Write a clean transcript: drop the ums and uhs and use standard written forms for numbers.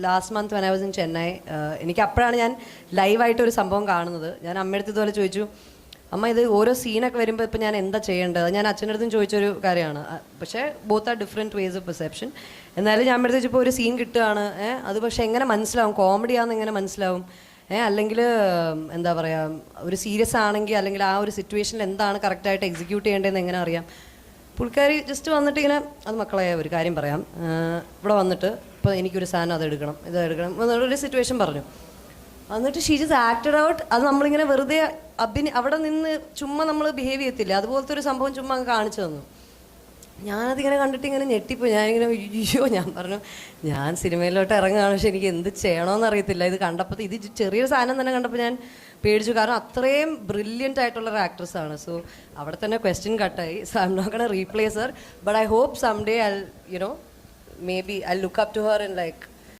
Last month when I was in Chennai, എനിക്ക് അപ്പോഴാണ് ഞാൻ ലൈവായിട്ടൊരു സംഭവം കാണുന്നത്. ഞാൻ അമ്മയടുത്ത് ഇതുപോലെ ചോദിച്ചു, അമ്മ ഇത് ഓരോ സീനൊക്കെ വരുമ്പോൾ ഇപ്പം ഞാൻ എന്താ ചെയ്യേണ്ടത്? ഞാൻ അച്ഛൻ്റെ അടുത്തും ചോദിച്ചൊരു കാര്യമാണ്. പക്ഷേ both are different ways of perception. എന്നാലും ഞാൻ അടുത്ത് ചോദിച്ചപ്പോൾ ഒരു സീൻ കിട്ടുകയാണ്, അത് പക്ഷേ എങ്ങനെ മനസ്സിലാവും, കോമഡിയാണെന്ന് എങ്ങനെ മനസ്സിലാവും, അല്ലെങ്കിൽ എന്താ പറയുക, ഒരു സീരിയസ് ആണെങ്കിൽ അല്ലെങ്കിൽ ആ ഒരു സിറ്റുവേഷനിൽ എന്താണ് കറക്റ്റായിട്ട് എക്സിക്യൂട്ട് ചെയ്യേണ്ടതെന്ന് എങ്ങനെ അറിയാം? പുള്ളിക്കാരി ജസ്റ്റ് വന്നിട്ട് ഇങ്ങനെ, അത് മക്കളെ ഒരു കാര്യം പറയാം, ഇവിടെ വന്നിട്ട് ഇപ്പോൾ എനിക്കൊരു സാധനം അതെടുക്കണം, ഇതെടുക്കണം എന്നൊരു സിറ്റുവേഷൻ പറഞ്ഞു. എന്നിട്ട് ഷീ ജസ്റ്റ് ആക്റ്റഡ് ഔട്ട്. അത് നമ്മളിങ്ങനെ വെറുതെ അവിടെ നിന്ന് ചുമ്മാ നമ്മൾ ബിഹേവ് ചെയ്യത്തില്ല, അതുപോലത്തെ ഒരു സംഭവം ചുമ്മാ അങ്ങ് കാണിച്ചു തന്നു. ഞാനതിങ്ങനെ കണ്ടിട്ട് ഇങ്ങനെ ഞെട്ടിപ്പോയി. ഞാനിങ്ങനെ അയ്യോ, ഞാൻ പറഞ്ഞു ഞാൻ സിനിമയിലോട്ട് ഇറങ്ങുകയാണ്, പക്ഷെ എനിക്ക് എന്ത് ചെയ്യണമെന്ന് അറിയത്തില്ല. ഇത് കണ്ടപ്പോൾ, ഇത് ചെറിയൊരു സാധനം തന്നെ കണ്ടപ്പോൾ ഞാൻ പേടിച്ചു. കാരണം അത്രയും ബ്രില്യൻ്റ് ആയിട്ടുള്ളൊരു ആക്ട്രസ്സാണ്. സോ അവിടെ തന്നെ ക്വസ്റ്റ്യൻ കട്ടായി. So I am not gonna replace her, but I hope some day I you know maybe I look up to her and like